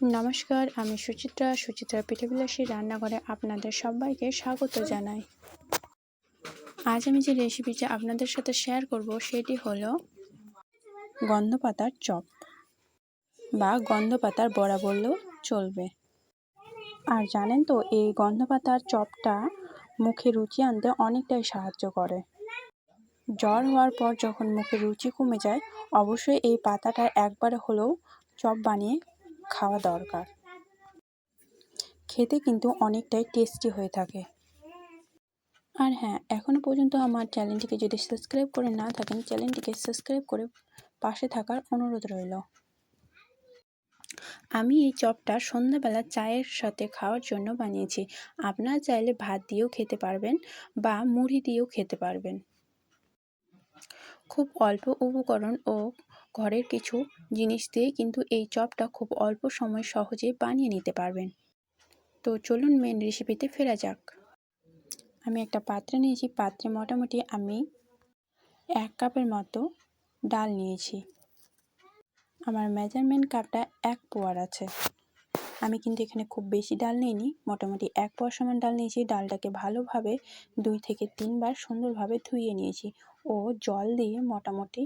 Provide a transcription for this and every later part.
নমস্কার, আমি সুচিত্রা পিঠাবিলাসী রান্নাঘরে আপনাদের সবাইকে স্বাগত জানাই। আজ আমি যে রেসিপিটা আপনাদের সাথে শেয়ার করব সেটি হলো গন্ধ পাতার চপ বা গন্ধ পাতার বড়া বললেও চলবে। আর জানেন তো, এই গন্ধ পাতার চপটা মুখে রুচি আনতে অনেকটাই সাহায্য করে। জ্বর হওয়ার পর যখন মুখে রুচি কমে যায়, অবশ্যই এই পাতাটা একবার হলেও চপ বানিয়ে খাওয়া দরকার। খেতে কিন্তু অনেকটাই টেস্টি হয়ে থাকে। আর হ্যাঁ, এখনও পর্যন্ত আমার চ্যানেলটিকে যদি সাবস্ক্রাইব করে না থাকেন, চ্যানেলটিকে সাবস্ক্রাইব করে পাশে থাকার অনুরোধ রইল। আমি এই চপটা সন্ধ্যাবেলা চায়ের সাথে খাওয়ার জন্য বানিয়েছি। আপনারা চাইলে ভাত দিয়েও খেতে পারবেন বা মুড়ি দিয়েও খেতে পারবেন। খুব অল্প উপকরণ ও ঘরের কিছু জিনিস দিয়ে কিন্তু এই চপটা খুব অল্প সময় সহজেই বানিয়ে নিতে পারবেন। তো চলুন মেন রেসিপিতে ফেরা যাক। আমি একটা পাত্রে নিয়েছি। পাত্রে মোটামুটি আমি 1 কাপের মতো ডাল নিয়েছি। আমার মেজারমেন্ট কাপটা 1 পোয়ার আছে। আমি কিন্তু এখানে খুব বেশি ডাল নিইনি, মোটামুটি 1 পোয়া সমান ডাল নিয়েছি। ডালটাকে ভালোভাবে 2 থেকে 3 বার সুন্দরভাবে ধুয়ে নিয়েছি ও জল দিয়ে মোটামুটি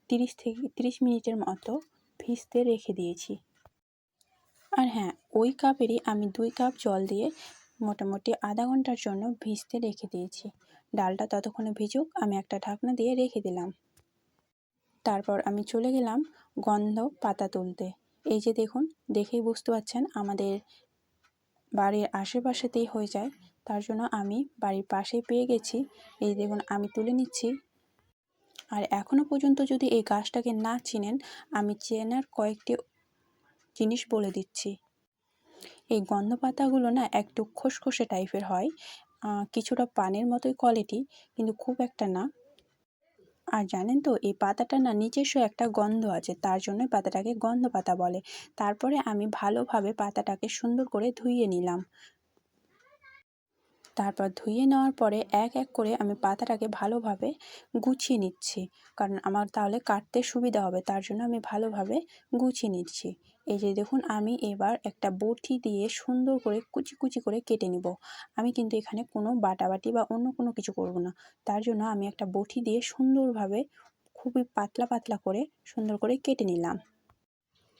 30 থেকে 30 মিনিটের মতো ভিজতে রেখে দিয়েছি। আর হ্যাঁ, ওই কাপেরই আমি 2 কাপ জল দিয়ে মোটামুটি আধা ঘন্টার জন্য ভিজতে রেখে দিয়েছি। ডালটা ততক্ষণে ভিজুক, আমি একটা ঢাকনা দিয়ে রেখে দিলাম। তারপর আমি চলে গেলাম গন্ধ পাতা তুলতে। এই যে দেখুন, দেখেই বুঝতে পারছেন আমাদের বাড়ির আশেপাশেতেই হয়ে যায়, তার জন্য আমি বাড়ির পাশেই পেয়ে গেছি। এই দেখুন, আমি তুলে নিচ্ছি। আর এখনও পর্যন্ত যদি এই গাছটাকে না চিনেন, আমি চেনার কয়েকটি জিনিস বলে দিচ্ছি। এই গন্ধ পাতাগুলো না একটু খসখসে টাইপের হয়, কিছুটা পানের মতোই কোয়ালিটি, কিন্তু খুব একটা না। আর জানেন তো, এই পাতাটা না নিজস্ব একটা গন্ধ আছে, তার জন্যই পাতাটাকে গন্ধ পাতা বলে। তারপরে আমি ভালোভাবে পাতাটাকে সুন্দর করে ধুইয়ে নিলাম। তারপর ধুয়ে নেওয়ার পরে এক এক করে আমি পাতাটাকে ভালোভাবে গুছিয়ে নিচ্ছি, কারণ আমার তাহলে কাটতে সুবিধা হবে, তার জন্য আমি ভালোভাবে গুছিয়ে নিচ্ছি। এই যে দেখুন, আমি এবার একটা বটি দিয়ে সুন্দর করে কুচি কুচি করে কেটে নেব। আমি কিন্তু এখানে কোনো বাটাবাটি বা অন্য কোনো কিছু করব না, তার জন্য আমি একটা বটি দিয়ে সুন্দরভাবে খুবই পাতলা পাতলা করে সুন্দর করে কেটে নিলাম।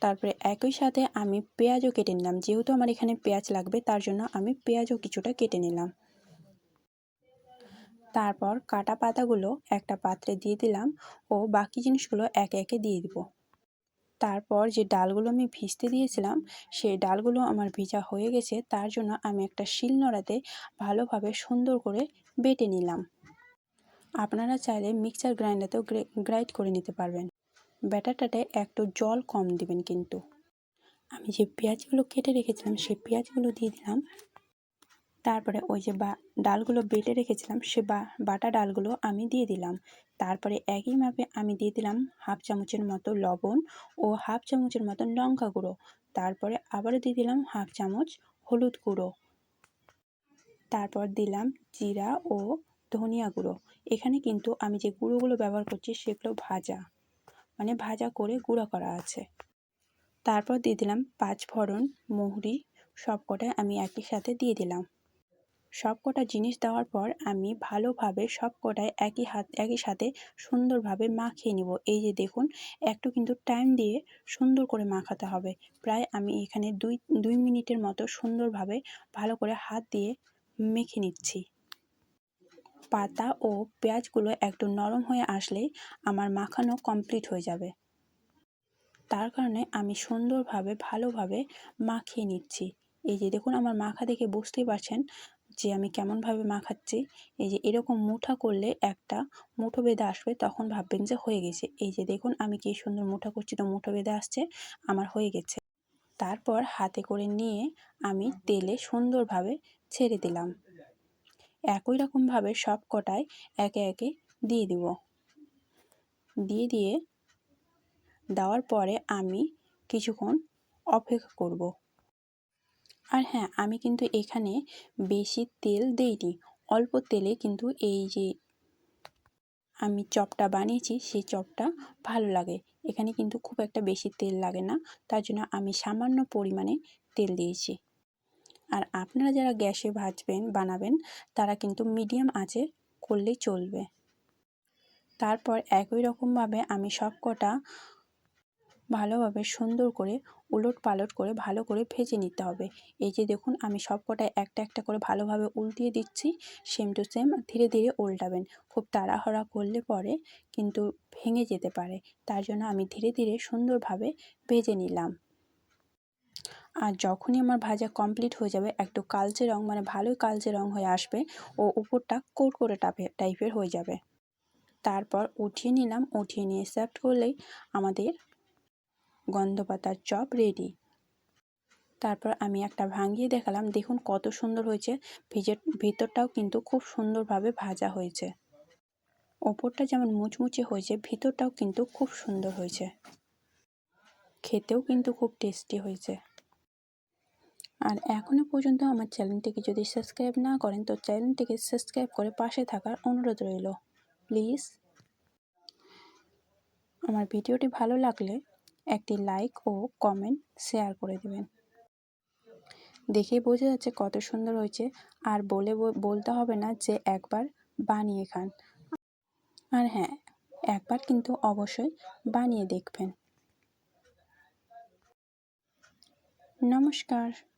তারপরে একই সাথে আমি পেঁয়াজও কেটে নিলাম। যেহেতু আমার এখানে পেঁয়াজ লাগবে, তার জন্য আমি পেঁয়াজও কিছুটা কেটে নিলাম। তারপর কাটা পাতাগুলো একটা পাত্রে দিয়ে দিলাম ও বাকি জিনিসগুলো একে একে দিয়ে দিব। তারপর যে ডালগুলো আমি ভিজতে দিয়েছিলাম, সেই ডালগুলো আমার ভিজা হয়ে গেছে, তার জন্য আমি একটা শিলনোড়াতে ভালোভাবে সুন্দর করে বেটে নিলাম। আপনারা চাইলে মিক্সার গ্রাইন্ডারেতেও গ্রাইন্ড করে নিতে পারবেন। ব্যাটারটাতে একটু জল কম দিবেন কিন্তু। আমি যে পেঁয়াজগুলো কেটে রেখেছিলাম, সেই পেঁয়াজগুলো দিয়ে দিলাম। তারপরে ওই যে ডালগুলো বেটে রেখেছিলাম, সে বাটা ডালগুলো আমি দিয়ে দিলাম। তারপরে একই মাপে আমি দিয়ে দিলাম 1/2 চামচের মতো লবণ ও 1/2 চামচের মতো লঙ্কা গুঁড়ো। তারপরে আবারও দিয়ে দিলাম 1/2 চামচ হলুদ গুঁড়ো। তারপর দিলাম জিরা ও ধনিয়া গুঁড়ো। এখানে কিন্তু আমি যে গুঁড়োগুলো ব্যবহার করছি সেগুলো ভাজা, মানে ভাজা করে গুঁড়ো করা আছে। তারপর দিয়ে দিলাম 5 ফোড়ন, মৌরি, সবকটাই আমি একই সাথে দিয়ে দিলাম। সবকটা জিনিস দেওয়ার পর আমি ভালোভাবে সবকটাই একই সাথে সুন্দরভাবে মাখিয়ে নিব। এই যে দেখুন, একটু কিন্তু টাইম দিয়ে সুন্দর করে মাখাতে হবে। প্রায় আমি এখানে 2 মিনিটের মতো সুন্দরভাবে ভালো করে হাত দিয়ে মেখে নিচ্ছি। পাতা ও পেঁয়াজগুলো একটু নরম হয়ে আসলেই আমার মাখানো কমপ্লিট হয়ে যাবে। তার কারণে আমি সুন্দরভাবে ভালোভাবে মাখিয়ে নিচ্ছি। এই যে দেখুন, আমার মাখা দেখে বুঝতেই পারছেন যে আমি কেমনভাবে মাখাচ্ছি। এই যে এরকম মুঠা করলে একটা মুঠো বেঁধে আসবে, তখন ভাববেন যে হয়ে গেছে। এই যে দেখুন, আমি কি সুন্দর মুঠা করছি, তো মুঠো বেঁধে আসছে, আমার হয়ে গেছে। তারপর হাতে করে নিয়ে আমি তেলে সুন্দরভাবে ছেড়ে দিলাম। একই রকমভাবে সব কটাই একে একে দিয়ে দিব। দিয়ে দেওয়ার পরে আমি কিছুক্ষণ অপেক্ষা করব। আর হ্যাঁ, আমি কিন্তু এখানে বেশি তেল দেইনি, অল্প তেলে কিন্তু এই যে আমি চপটা বানিয়েছি সেই চপটা ভালো লাগে। এখানে কিন্তু খুব একটা বেশি তেল লাগে না, তার জন্য আমি সামান্য পরিমাণে তেল দিয়েছি। আর আপনারা যারা গ্যাসে বানাবেন তারা কিন্তু মিডিয়াম আঁচে করলেই চলবে। তারপর একই রকমভাবে আমি সবকটা ভালোভাবে সুন্দর করে উলটপালট করে ভালো করে ভেজে নিতে হবে। এই যে দেখুন আমি সবকটায় একটা একটা করে ভালোভাবে উল্টিয়ে দিচ্ছি। সেম টু সেম ধীরে ধীরে উল্টাবেন। খুব তাড়াহুড়া করলে পরে কিন্তু ভেঙে যেতে পারে। তার জন্য আমি ধীরে ধীরে সুন্দরভাবে ভেজে নিলাম। আর যখনই আমার ভাজা কমপ্লিট হয়ে যাবে, একটু কালচে রং মানে ভালোই কালচে রং হয়ে আসবে ও উপরটা কোড়কোড়ে টাইপের হয়ে যাবে। তারপর উঠিয়ে নিলাম। উঠিয়ে নিয়ে সার্ভ করলেই আমাদের গন্ধ পাতার চপ রেডি। তারপর আমি একটা ভাঙিয়ে দেখালাম, দেখুন কত সুন্দর হয়েছে। ভিতরটাও কিন্তু খুব সুন্দরভাবে ভাজা হয়েছে। ওপরটা যেমন মুচমুচে হয়েছে, ভিতরটাও কিন্তু খুব সুন্দর হয়েছে। খেতেও কিন্তু খুব টেস্টি হয়েছে। আর এখনও পর্যন্ত আমার চ্যানেলটিকে যদি সাবস্ক্রাইব না করেন তো চ্যানেলটিকে সাবস্ক্রাইব করে পাশে থাকার অনুরোধ রইল। প্লিজ আমার ভিডিওটি ভালো লাগলে একটি লাইক ও কমেন্ট শেয়ার করে দেবেন। দেখেই বোঝা যাচ্ছে কত সুন্দর হয়েছে। আর বলতে হবে না যে একবার বানিয়ে খান। আর হ্যাঁ, একবার কিন্তু অবশ্যই বানিয়ে দেখবেন। নমস্কার।